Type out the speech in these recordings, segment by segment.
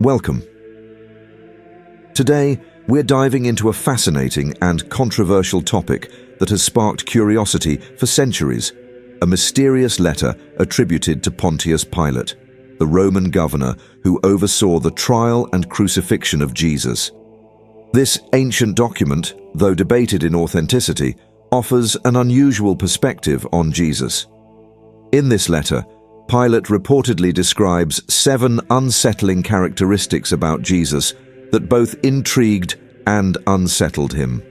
Welcome. Today, we're diving into a fascinating and controversial topic that has sparked curiosity for centuries: a mysterious letter attributed to Pontius Pilate, the Roman governor who oversaw the trial and crucifixion of Jesus. This ancient document, though debated in authenticity, offers an unusual perspective on Jesus. In this letter, Pilate reportedly describes 7 unsettling characteristics about Jesus that both intrigued and unsettled him.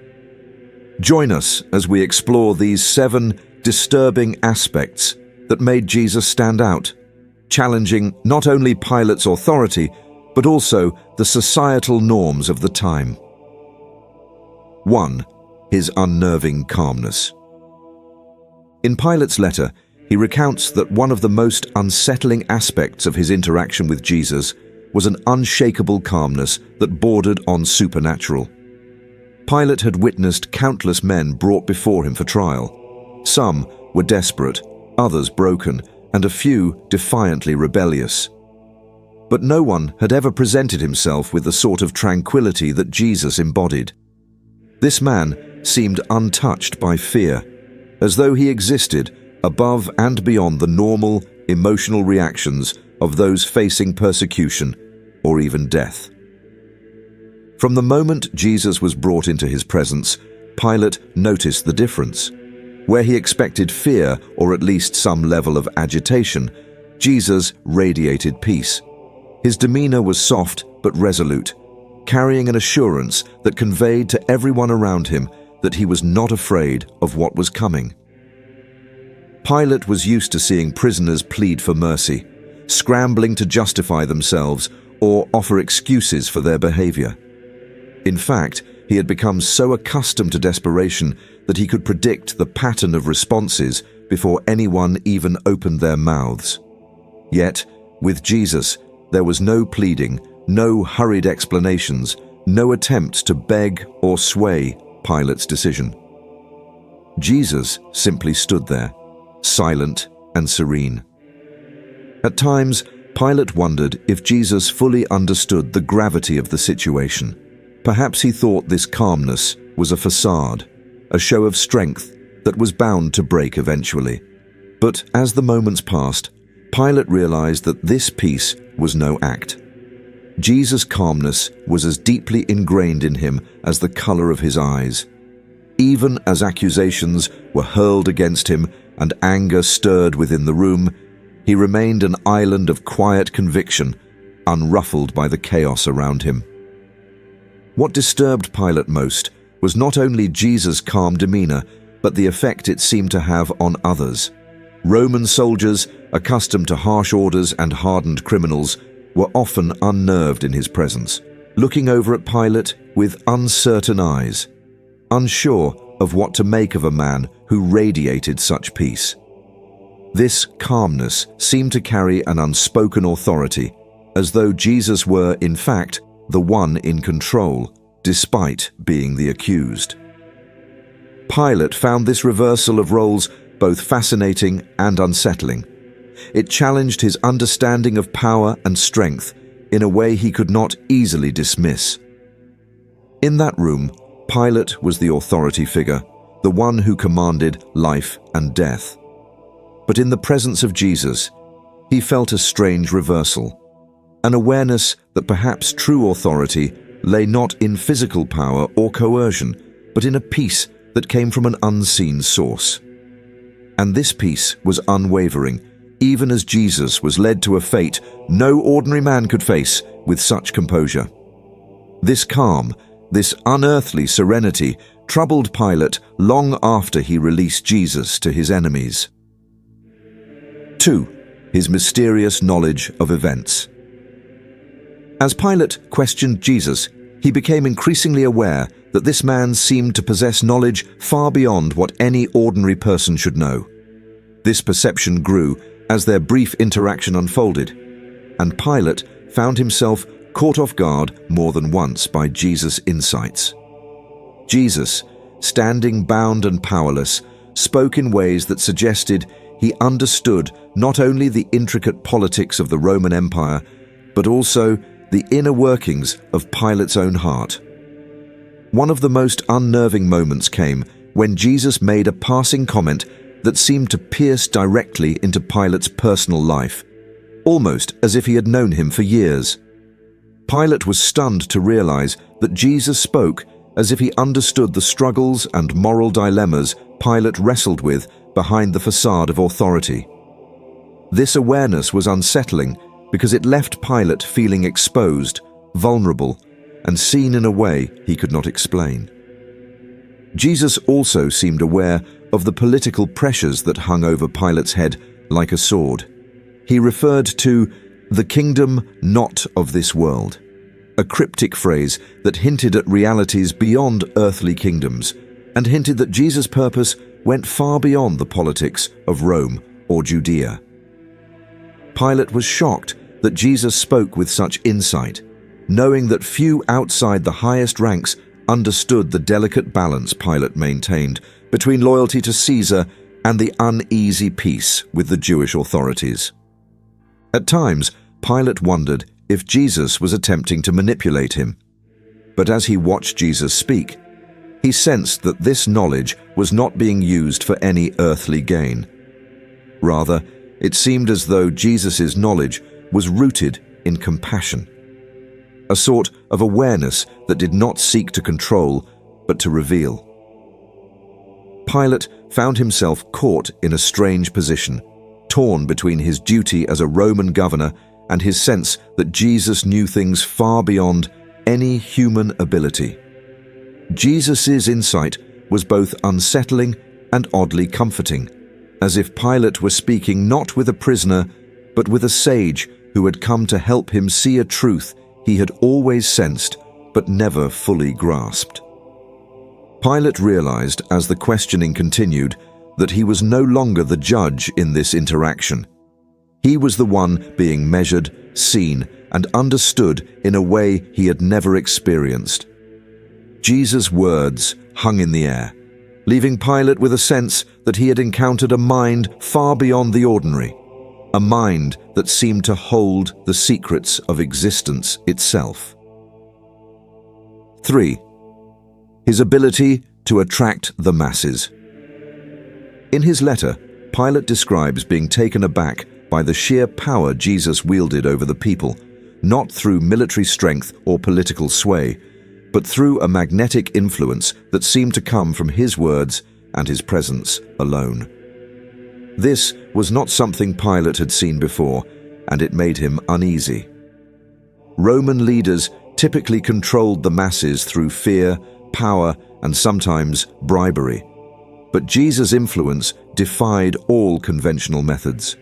Join us as we explore these 7 disturbing aspects that made Jesus stand out, challenging not only Pilate's authority, but also the societal norms of the time. 1. His unnerving calmness. In Pilate's letter, he recounts that one of the most unsettling aspects of his interaction with Jesus was an unshakable calmness that bordered on supernatural. Pilate had witnessed countless men brought before him for trial. Some were desperate, others broken, and a few defiantly rebellious. But no one had ever presented himself with the sort of tranquility that Jesus embodied. This man seemed untouched by fear, as though he existed above and beyond the normal, emotional reactions of those facing persecution or even death. From the moment Jesus was brought into his presence, Pilate noticed the difference. Where he expected fear or at least some level of agitation, Jesus radiated peace. His demeanor was soft but resolute, carrying an assurance that conveyed to everyone around him that he was not afraid of what was coming. Pilate was used to seeing prisoners plead for mercy, scrambling to justify themselves or offer excuses for their behavior. In fact, he had become so accustomed to desperation that he could predict the pattern of responses before anyone even opened their mouths. Yet, with Jesus, there was no pleading, no hurried explanations, no attempt to beg or sway Pilate's decision. Jesus simply stood there, silent and serene. At times, Pilate wondered if Jesus fully understood the gravity of the situation. Perhaps he thought this calmness was a facade, a show of strength that was bound to break eventually. But as the moments passed, Pilate realized that this peace was no act. Jesus' calmness was as deeply ingrained in him as the color of his eyes. Even as accusations were hurled against him and anger stirred within the room, he remained an island of quiet conviction, unruffled by the chaos around him. What disturbed Pilate most was not only Jesus' calm demeanor, but the effect it seemed to have on others. Roman soldiers, accustomed to harsh orders and hardened criminals, were often unnerved in his presence, looking over at Pilate with uncertain eyes, unsure of what to make of a man who radiated such peace. This calmness seemed to carry an unspoken authority, as though Jesus were, in fact, the one in control, despite being the accused. Pilate found this reversal of roles both fascinating and unsettling. It challenged his understanding of power and strength in a way he could not easily dismiss. In that room, Pilate was the authority figure, the one who commanded life and death. But in the presence of Jesus, he felt a strange reversal, an awareness that perhaps true authority lay not in physical power or coercion, but in a peace that came from an unseen source. And this peace was unwavering, even as Jesus was led to a fate no ordinary man could face with such composure. This calm, this unearthly serenity troubled Pilate long after he released Jesus to his enemies. 2. His mysterious knowledge of events. As Pilate questioned Jesus, he became increasingly aware that this man seemed to possess knowledge far beyond what any ordinary person should know. This perception grew as their brief interaction unfolded, and Pilate found himself caught off guard more than once by Jesus' insights. Jesus, standing bound and powerless, spoke in ways that suggested he understood not only the intricate politics of the Roman Empire, but also the inner workings of Pilate's own heart. One of the most unnerving moments came when Jesus made a passing comment that seemed to pierce directly into Pilate's personal life, almost as if he had known him for years. Pilate was stunned to realize that Jesus spoke as if he understood the struggles and moral dilemmas Pilate wrestled with behind the facade of authority. This awareness was unsettling because it left Pilate feeling exposed, vulnerable, and seen in a way he could not explain. Jesus also seemed aware of the political pressures that hung over Pilate's head like a sword. He referred to the kingdom not of this world, a cryptic phrase that hinted at realities beyond earthly kingdoms and hinted that Jesus' purpose went far beyond the politics of Rome or Judea. Pilate was shocked that Jesus spoke with such insight, knowing that few outside the highest ranks understood the delicate balance Pilate maintained between loyalty to Caesar and the uneasy peace with the Jewish authorities. At times, Pilate wondered if Jesus was attempting to manipulate him. But as he watched Jesus speak, he sensed that this knowledge was not being used for any earthly gain. Rather, it seemed as though Jesus' knowledge was rooted in compassion, a sort of awareness that did not seek to control, but to reveal. Pilate found himself caught in a strange position, torn between his duty as a Roman governor and his sense that Jesus knew things far beyond any human ability. Jesus' insight was both unsettling and oddly comforting, as if Pilate were speaking not with a prisoner, but with a sage who had come to help him see a truth he had always sensed but never fully grasped. Pilate realized, as the questioning continued, that he was no longer the judge in this interaction. He was the one being measured, seen, and understood in a way he had never experienced. Jesus' words hung in the air, leaving Pilate with a sense that he had encountered a mind far beyond the ordinary, a mind that seemed to hold the secrets of existence itself. 3. His ability to attract the masses. In his letter, Pilate describes being taken aback by the sheer power Jesus wielded over the people, not through military strength or political sway, but through a magnetic influence that seemed to come from his words and his presence alone. This was not something Pilate had seen before, and it made him uneasy. Roman leaders typically controlled the masses through fear, power, and sometimes bribery. But Jesus' influence defied all conventional methods.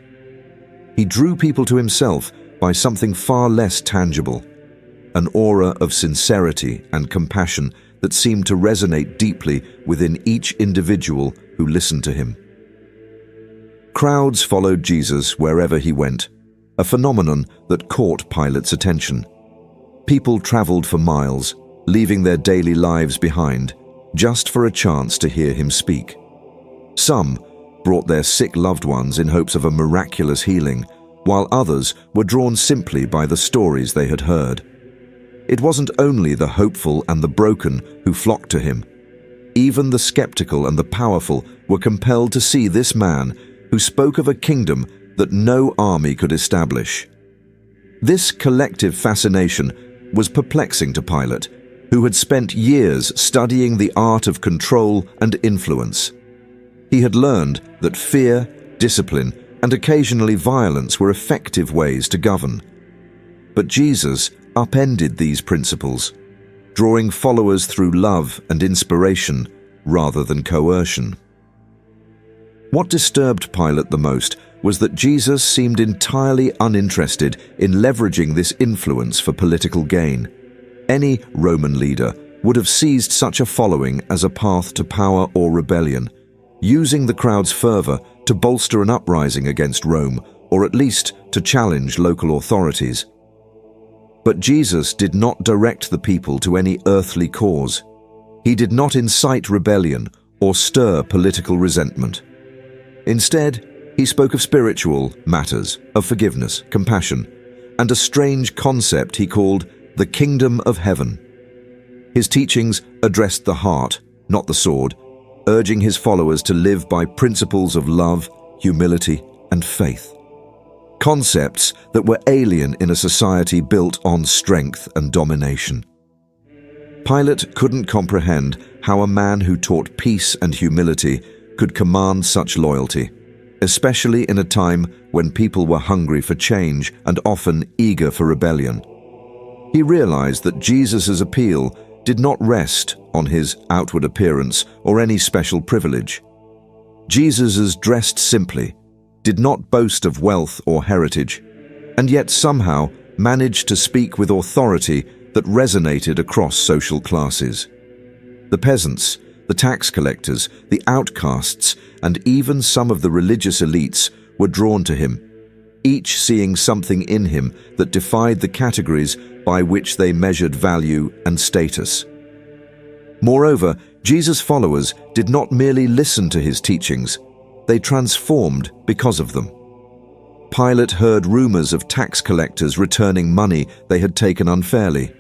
He drew people to himself by something far less tangible, an aura of sincerity and compassion that seemed to resonate deeply within each individual who listened to him. Crowds followed Jesus wherever he went, a phenomenon that caught Pilate's attention. People traveled for miles, leaving their daily lives behind, just for a chance to hear him speak. Some brought their sick loved ones in hopes of a miraculous healing, while others were drawn simply by the stories they had heard. It wasn't only the hopeful and the broken who flocked to him. Even the skeptical and the powerful were compelled to see this man who spoke of a kingdom that no army could establish. This collective fascination was perplexing to Pilate, who had spent years studying the art of control and influence. He had learned that fear, discipline, and occasionally violence were effective ways to govern. But Jesus upended these principles, drawing followers through love and inspiration rather than coercion. What disturbed Pilate the most was that Jesus seemed entirely uninterested in leveraging this influence for political gain. Any Roman leader would have seized such a following as a path to power or rebellion, using the crowd's fervor to bolster an uprising against Rome, or at least to challenge local authorities. But Jesus did not direct the people to any earthly cause. He did not incite rebellion or stir political resentment. Instead, he spoke of spiritual matters, of forgiveness, compassion, and a strange concept he called the kingdom of heaven. His teachings addressed the heart, not the sword, urging his followers to live by principles of love, humility, and faith. Concepts that were alien in a society built on strength and domination. Pilate couldn't comprehend how a man who taught peace and humility could command such loyalty, especially in a time when people were hungry for change and often eager for rebellion. He realized that Jesus' appeal did not rest on his outward appearance or any special privilege. Jesus dressed simply, did not boast of wealth or heritage, and yet somehow managed to speak with authority that resonated across social classes. The peasants, the tax collectors, the outcasts, and even some of the religious elites were drawn to him, each seeing something in him that defied the categories by which they measured value and status. Moreover, Jesus' followers did not merely listen to his teachings, they transformed because of them. Pilate heard rumors of tax collectors returning money they had taken unfairly,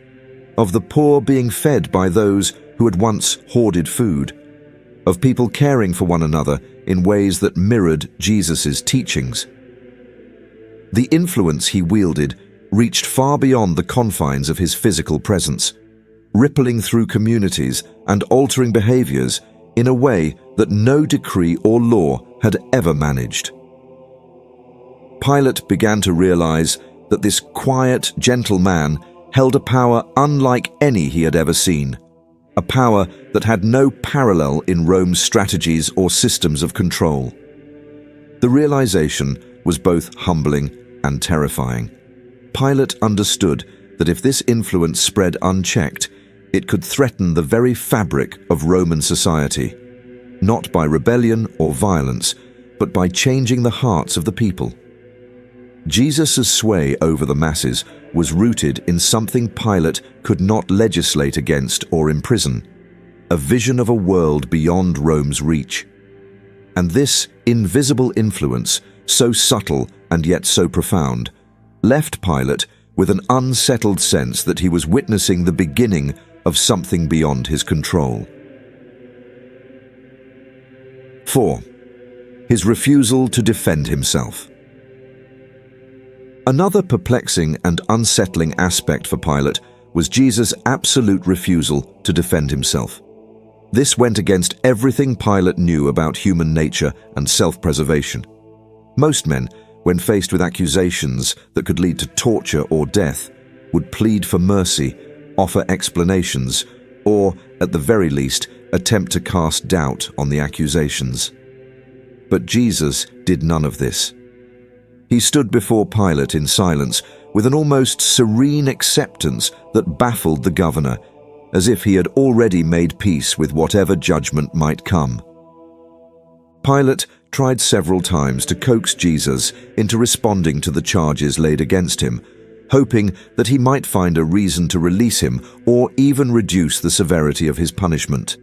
of the poor being fed by those who had once hoarded food, of people caring for one another in ways that mirrored Jesus' teachings. The influence he wielded reached far beyond the confines of his physical presence, rippling through communities and altering behaviors in a way that no decree or law had ever managed. Pilate began to realize that this quiet, gentle man held a power unlike any he had ever seen, a power that had no parallel in Rome's strategies or systems of control. The realization was both humbling and terrifying. Pilate understood that if this influence spread unchecked, it could threaten the very fabric of Roman society, not by rebellion or violence, but by changing the hearts of the people. Jesus' sway over the masses was rooted in something Pilate could not legislate against or imprison, a vision of a world beyond Rome's reach. And this invisible influence, so subtle and yet so profound, left Pilate with an unsettled sense that he was witnessing the beginning of something beyond his control. 4. His refusal to defend himself. Another perplexing and unsettling aspect for Pilate was Jesus' absolute refusal to defend himself. This went against everything Pilate knew about human nature and self-preservation. Most men, when faced with accusations that could lead to torture or death, would plead for mercy, offer explanations, or, at the very least, attempt to cast doubt on the accusations. But Jesus did none of this. He stood before Pilate in silence with an almost serene acceptance that baffled the governor, as if he had already made peace with whatever judgment might come. Pilate tried several times to coax Jesus into responding to the charges laid against him, hoping that he might find a reason to release him or even reduce the severity of his punishment.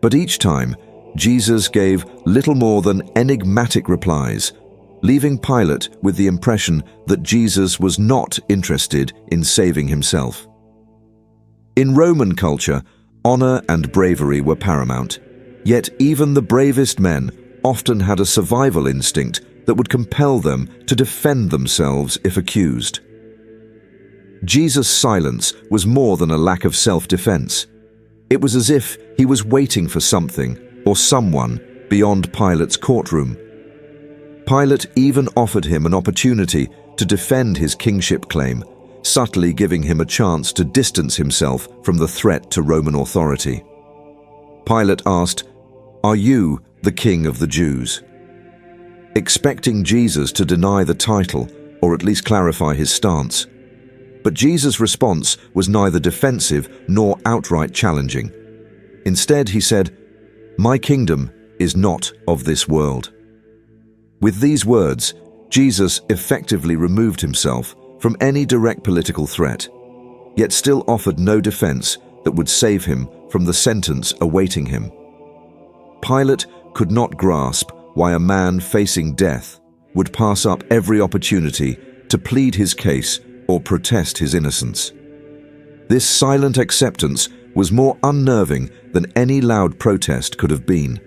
But each time, Jesus gave little more than enigmatic replies, leaving Pilate with the impression that Jesus was not interested in saving himself. In Roman culture, honor and bravery were paramount, yet even the bravest men often had a survival instinct that would compel them to defend themselves if accused. Jesus' silence was more than a lack of self-defense. It was as if he was waiting for something or someone beyond Pilate's courtroom. Pilate even offered him an opportunity to defend his kingship claim, subtly giving him a chance to distance himself from the threat to Roman authority. Pilate asked, "Are you the King of the Jews?" expecting Jesus to deny the title or at least clarify his stance. But Jesus' response was neither defensive nor outright challenging. Instead, he said, "My kingdom is not of this world." With these words, Jesus effectively removed himself from any direct political threat, yet still offered no defense that would save him from the sentence awaiting him. Pilate could not grasp why a man facing death would pass up every opportunity to plead his case or protest his innocence. This silent acceptance was more unnerving than any loud protest could have been.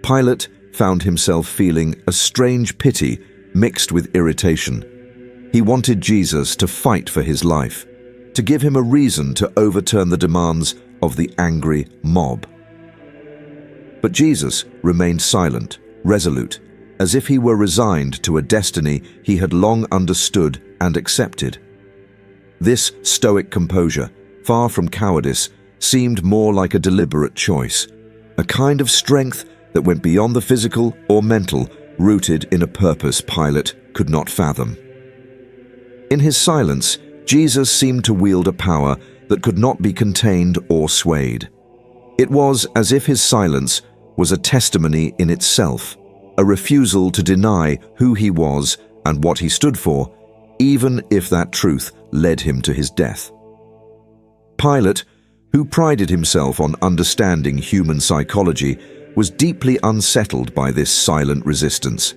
Pilate found himself feeling a strange pity mixed with irritation. He wanted Jesus to fight for his life, to give him a reason to overturn the demands of the angry mob. But Jesus remained silent, resolute, as if he were resigned to a destiny he had long understood and accepted. This stoic composure, far from cowardice, seemed more like a deliberate choice, a kind of strength that went beyond the physical or mental, rooted in a purpose Pilate could not fathom. In his silence, Jesus seemed to wield a power that could not be contained or swayed. It was as if his silence was a testimony in itself, a refusal to deny who he was and what he stood for, even if that truth led him to his death. Pilate, who prided himself on understanding human psychology, was deeply unsettled by this silent resistance.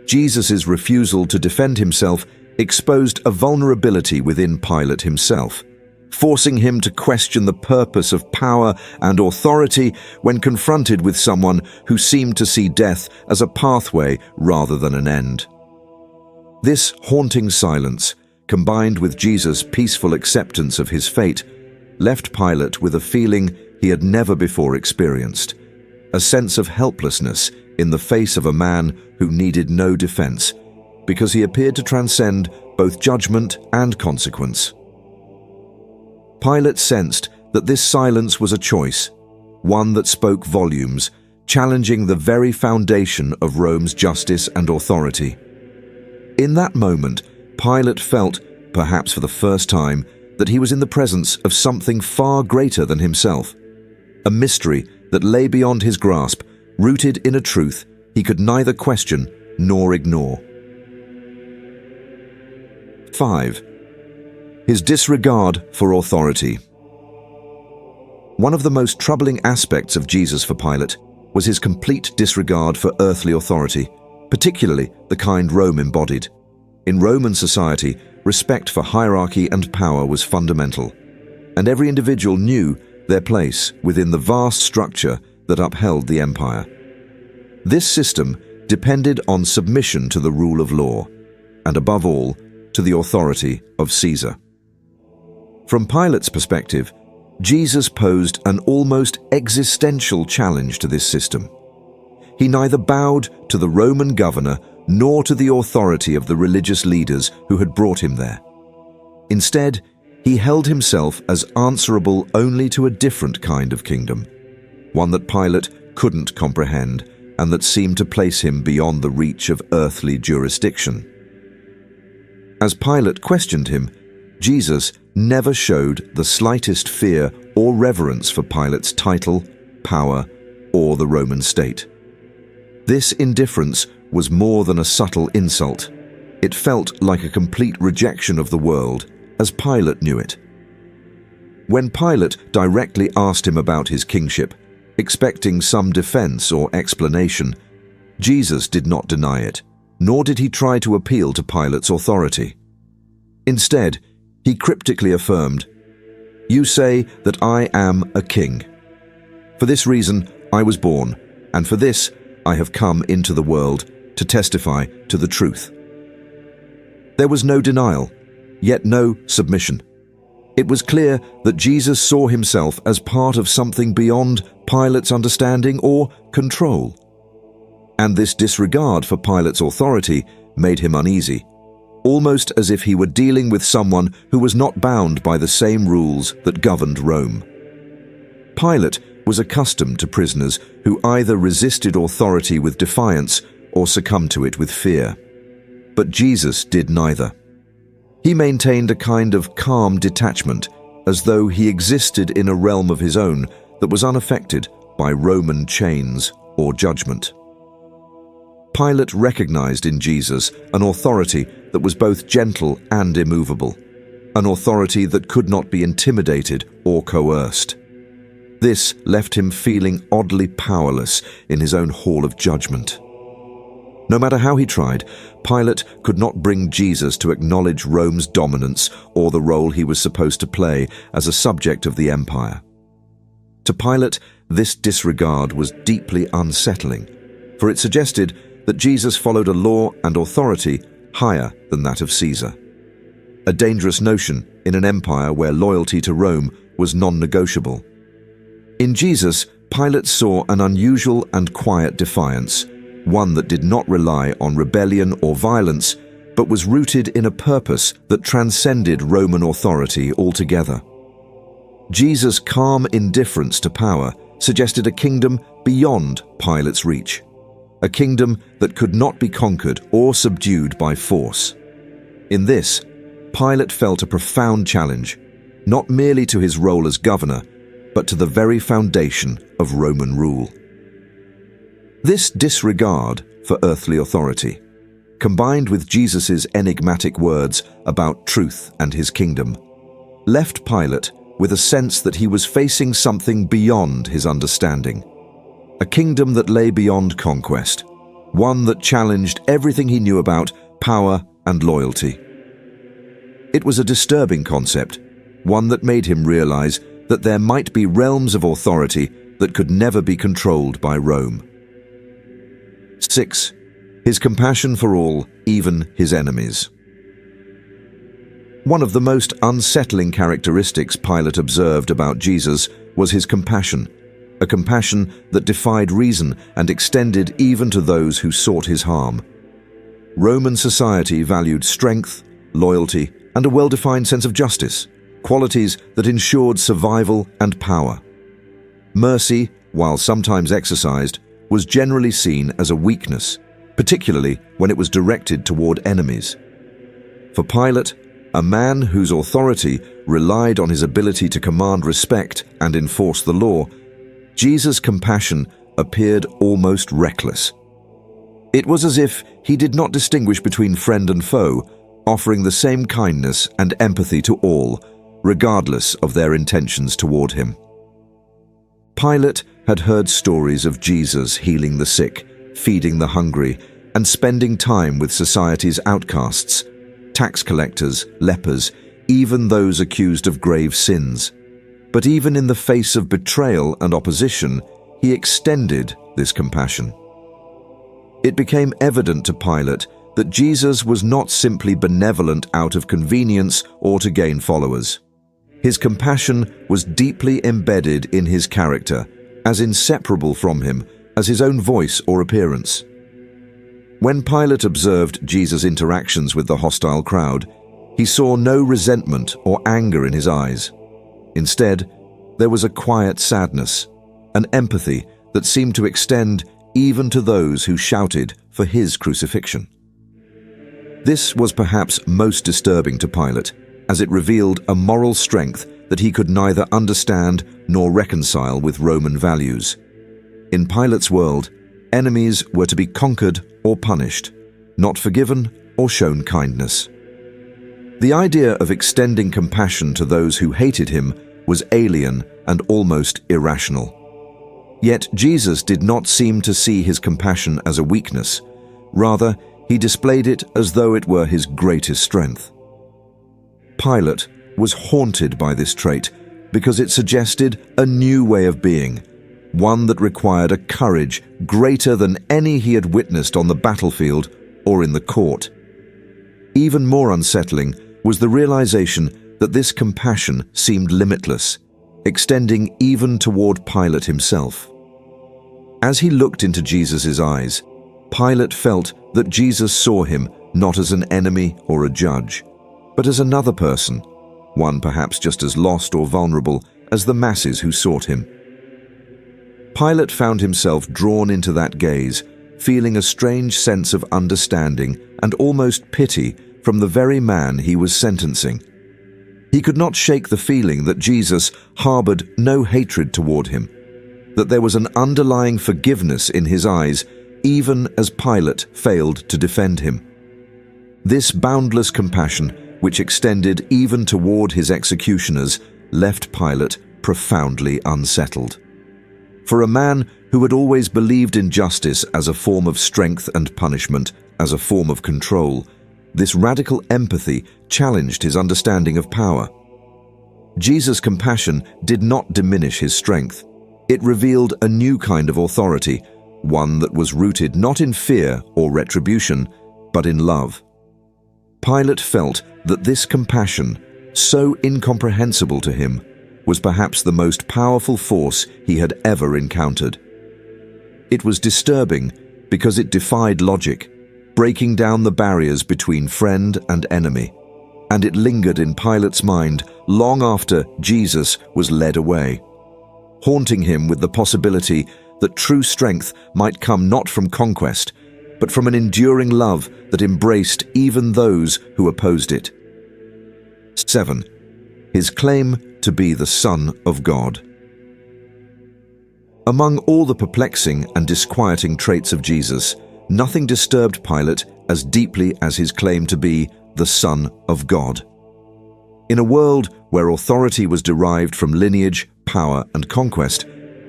Jesus' refusal to defend himself exposed a vulnerability within Pilate himself, forcing him to question the purpose of power and authority when confronted with someone who seemed to see death as a pathway rather than an end. This haunting silence, combined with Jesus' peaceful acceptance of his fate, left Pilate with a feeling he had never before experienced, a sense of helplessness in the face of a man who needed no defense, because he appeared to transcend both judgment and consequence. Pilate sensed that this silence was a choice, one that spoke volumes, challenging the very foundation of Rome's justice and authority. In that moment, Pilate felt, perhaps for the first time, that he was in the presence of something far greater than himself, a mystery that lay beyond his grasp, rooted in a truth he could neither question nor ignore. 5. His disregard for authority. One of the most troubling aspects of Jesus for Pilate was his complete disregard for earthly authority, particularly the kind Rome embodied. In Roman society, respect for hierarchy and power was fundamental, and every individual knew their place within the vast structure that upheld the empire. This system depended on submission to the rule of law, and above all, to the authority of Caesar. From Pilate's perspective, Jesus posed an almost existential challenge to this system. He neither bowed to the Roman governor nor to the authority of the religious leaders who had brought him there. Instead, he held himself as answerable only to a different kind of kingdom, one that Pilate couldn't comprehend and that seemed to place him beyond the reach of earthly jurisdiction. As Pilate questioned him, Jesus never showed the slightest fear or reverence for Pilate's title, power, or the Roman state. This indifference was more than a subtle insult. It felt like a complete rejection of the world, as Pilate knew it. When Pilate directly asked him about his kingship, expecting some defense or explanation, Jesus did not deny it, nor did he try to appeal to Pilate's authority. Instead, he cryptically affirmed, "You say that I am a king. For this reason I was born, and for this I have come into the world to testify to the truth." There was no denial, yet no submission. It was clear that Jesus saw himself as part of something beyond Pilate's understanding or control. And this disregard for Pilate's authority made him uneasy, almost as if he were dealing with someone who was not bound by the same rules that governed Rome. Pilate was accustomed to prisoners who either resisted authority with defiance or succumbed to it with fear. But Jesus did neither. He maintained a kind of calm detachment, as though he existed in a realm of his own that was unaffected by Roman chains or judgment. Pilate recognized in Jesus an authority that was both gentle and immovable, an authority that could not be intimidated or coerced. This left him feeling oddly powerless in his own hall of judgment. No matter how he tried, Pilate could not bring Jesus to acknowledge Rome's dominance or the role he was supposed to play as a subject of the empire. To Pilate, this disregard was deeply unsettling, for it suggested that Jesus followed a law and authority higher than that of Caesar. A dangerous notion in an empire where loyalty to Rome was non-negotiable. In Jesus, Pilate saw an unusual and quiet defiance, one that did not rely on rebellion or violence, but was rooted in a purpose that transcended Roman authority altogether. Jesus' calm indifference to power suggested a kingdom beyond Pilate's reach, a kingdom that could not be conquered or subdued by force. In this, Pilate felt a profound challenge, not merely to his role as governor, but to the very foundation of Roman rule. This disregard for earthly authority, combined with Jesus' enigmatic words about truth and his kingdom, left Pilate with a sense that he was facing something beyond his understanding. A kingdom that lay beyond conquest, one that challenged everything he knew about power and loyalty. It was a disturbing concept, one that made him realize that there might be realms of authority that could never be controlled by Rome. 6. His compassion for all, even his enemies. One of the most unsettling characteristics Pilate observed about Jesus was his compassion, a compassion that defied reason and extended even to those who sought his harm. Roman society valued strength, loyalty, and a well-defined sense of justice, qualities that ensured survival and power. Mercy, while sometimes exercised, was generally seen as a weakness, particularly when it was directed toward enemies. For Pilate, a man whose authority relied on his ability to command respect and enforce the law, Jesus' compassion appeared almost reckless. It was as if he did not distinguish between friend and foe, offering the same kindness and empathy to all, regardless of their intentions toward him. Pilate had heard stories of Jesus healing the sick, feeding the hungry, and spending time with society's outcasts, tax collectors, lepers, even those accused of grave sins. But even in the face of betrayal and opposition, he extended this compassion. It became evident to Pilate that Jesus was not simply benevolent out of convenience or to gain followers. His compassion was deeply embedded in his character, as inseparable from him as his own voice or appearance. When Pilate observed Jesus' interactions with the hostile crowd, he saw no resentment or anger in his eyes. Instead, there was a quiet sadness, an empathy that seemed to extend even to those who shouted for his crucifixion. This was perhaps most disturbing to Pilate, as it revealed a moral strength that he could neither understand nor reconcile with Roman values. In Pilate's world, enemies were to be conquered or punished, not forgiven or shown kindness. The idea of extending compassion to those who hated him was alien and almost irrational. Yet Jesus did not seem to see his compassion as a weakness. Rather, he displayed it as though it were his greatest strength. Pilate was haunted by this trait because it suggested a new way of being, one that required a courage greater than any he had witnessed on the battlefield or in the court. Even more unsettling was the realization that this compassion seemed limitless, extending even toward Pilate himself. As he looked into Jesus' eyes, Pilate felt that Jesus saw him not as an enemy or a judge, but as another person, one perhaps just as lost or vulnerable as the masses who sought him. Pilate found himself drawn into that gaze, feeling a strange sense of understanding and almost pity from the very man he was sentencing. He could not shake the feeling that Jesus harbored no hatred toward him, that there was an underlying forgiveness in his eyes, even as Pilate failed to defend him. This boundless compassion, which extended even toward his executioners, left Pilate profoundly unsettled. For a man who had always believed in justice as a form of strength and punishment, as a form of control, this radical empathy challenged his understanding of power. Jesus' compassion did not diminish his strength. It revealed a new kind of authority, one that was rooted not in fear or retribution, but in love. Pilate felt that this compassion, so incomprehensible to him, was perhaps the most powerful force he had ever encountered. It was disturbing because it defied logic, breaking down the barriers between friend and enemy, and it lingered in Pilate's mind long after Jesus was led away, haunting him with the possibility that true strength might come not from conquest, but from an enduring love that embraced even those who opposed it. 7. His claim to be the Son of God. Among all the perplexing and disquieting traits of Jesus, nothing disturbed Pilate as deeply as his claim to be the Son of God. In a world where authority was derived from lineage, power, and conquest,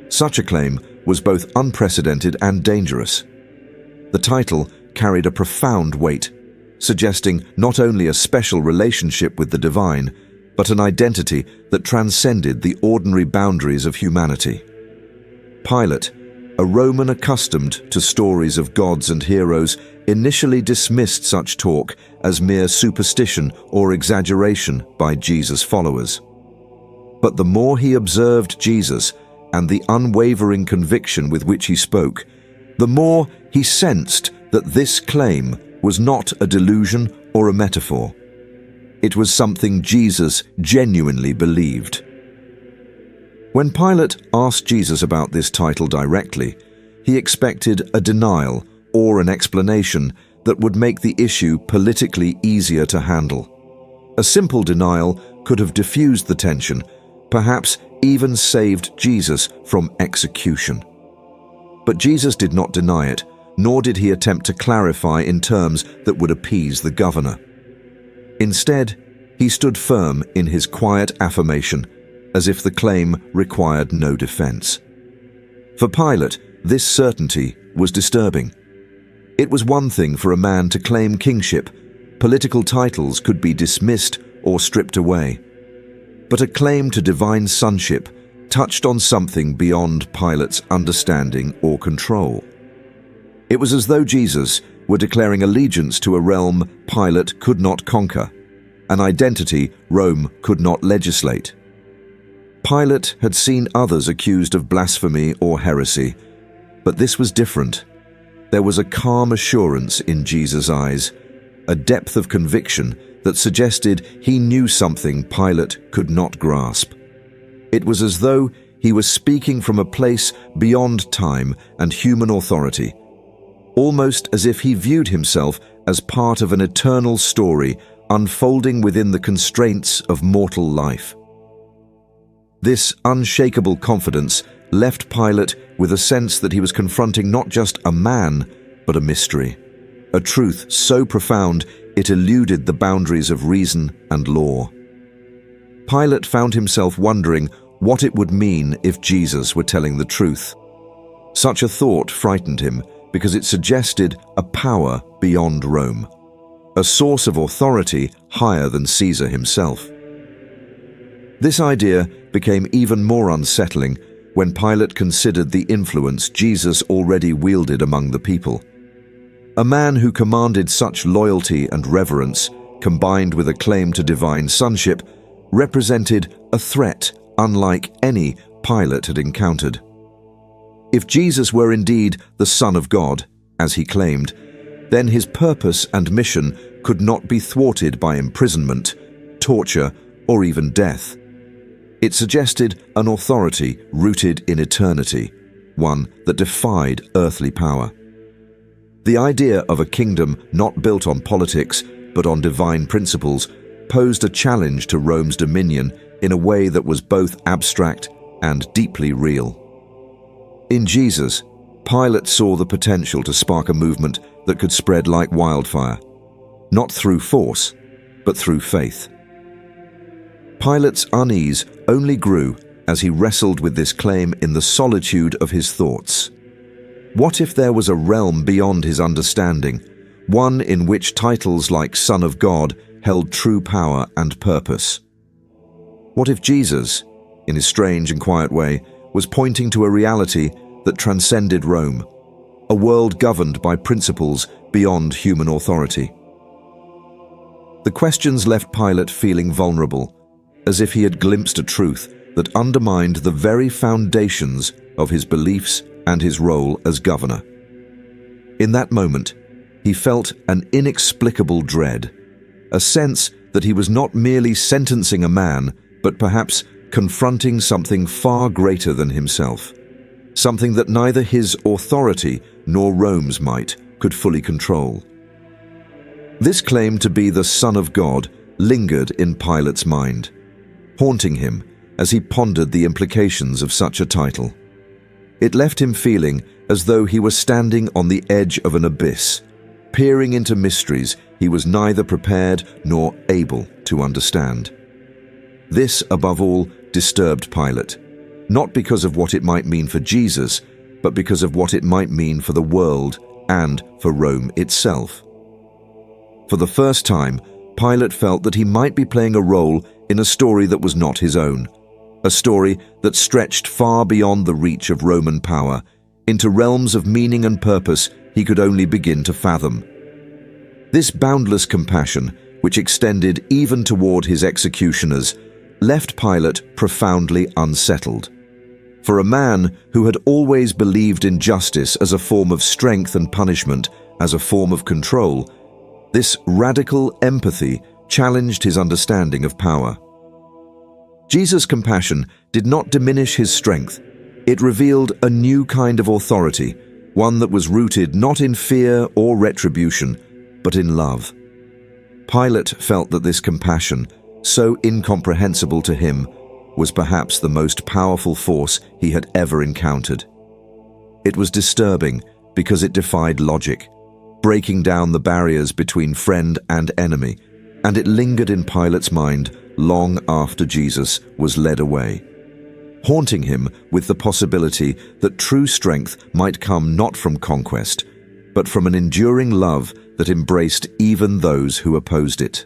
such a claim was both unprecedented and dangerous. The title carried a profound weight, suggesting not only a special relationship with the divine, but an identity that transcended the ordinary boundaries of humanity. Pilate, a Roman accustomed to stories of gods and heroes, initially dismissed such talk as mere superstition or exaggeration by Jesus' followers. But the more he observed Jesus and the unwavering conviction with which he spoke, the more he sensed that this claim was not a delusion or a metaphor. It was something Jesus genuinely believed. When Pilate asked Jesus about this title directly, he expected a denial or an explanation that would make the issue politically easier to handle. A simple denial could have diffused the tension, perhaps even saved Jesus from execution. But Jesus did not deny it, nor did he attempt to clarify in terms that would appease the governor. Instead, he stood firm in his quiet affirmation, as if the claim required no defense. For Pilate, this certainty was disturbing. It was one thing for a man to claim kingship. Political titles could be dismissed or stripped away. But a claim to divine sonship touched on something beyond Pilate's understanding or control. It was as though Jesus were declaring allegiance to a realm Pilate could not conquer, an identity Rome could not legislate. Pilate had seen others accused of blasphemy or heresy, but this was different. There was a calm assurance in Jesus' eyes, a depth of conviction that suggested he knew something Pilate could not grasp. It was as though he was speaking from a place beyond time and human authority, almost as if he viewed himself as part of an eternal story unfolding within the constraints of mortal life. This unshakable confidence left Pilate with a sense that he was confronting not just a man, but a mystery, a truth so profound it eluded the boundaries of reason and law. Pilate found himself wondering what it would mean if Jesus were telling the truth. Such a thought frightened him because it suggested a power beyond Rome, a source of authority higher than Caesar himself. This idea became even more unsettling when Pilate considered the influence Jesus already wielded among the people. A man who commanded such loyalty and reverence, combined with a claim to divine sonship, represented a threat unlike any Pilate had encountered. If Jesus were indeed the Son of God, as he claimed, then his purpose and mission could not be thwarted by imprisonment, torture, or even death. It suggested an authority rooted in eternity, one that defied earthly power. The idea of a kingdom not built on politics but on divine principles posed a challenge to Rome's dominion in a way that was both abstract and deeply real. In Jesus, Pilate saw the potential to spark a movement that could spread like wildfire, not through force, but through faith. Pilate's unease only grew as he wrestled with this claim in the solitude of his thoughts. What if there was a realm beyond his understanding, one in which titles like Son of God held true power and purpose? What if Jesus, in his strange and quiet way, was pointing to a reality that transcended Rome, a world governed by principles beyond human authority? The questions left Pilate feeling vulnerable, as if he had glimpsed a truth that undermined the very foundations of his beliefs and his role as governor. In that moment, he felt an inexplicable dread, a sense that he was not merely sentencing a man, but perhaps confronting something far greater than himself, something that neither his authority nor Rome's might could fully control. This claim to be the Son of God lingered in Pilate's mind, haunting him as he pondered the implications of such a title. It left him feeling as though he were standing on the edge of an abyss, peering into mysteries he was neither prepared nor able to understand. This, above all, disturbed Pilate, not because of what it might mean for Jesus, but because of what it might mean for the world and for Rome itself. For the first time, Pilate felt that he might be playing a role in a story that was not his own, a story that stretched far beyond the reach of Roman power, into realms of meaning and purpose he could only begin to fathom. This boundless compassion, which extended even toward his executioners, left Pilate profoundly unsettled. For a man who had always believed in justice as a form of strength and punishment as a form of control, this radical empathy challenged his understanding of power. Jesus' compassion did not diminish his strength. It revealed a new kind of authority, one that was rooted not in fear or retribution, but in love. Pilate felt that this compassion, so incomprehensible to him, was perhaps the most powerful force he had ever encountered. It was disturbing because it defied logic, breaking down the barriers between friend and enemy, and it lingered in Pilate's mind long after Jesus was led away, haunting him with the possibility that true strength might come not from conquest, but from an enduring love that embraced even those who opposed it.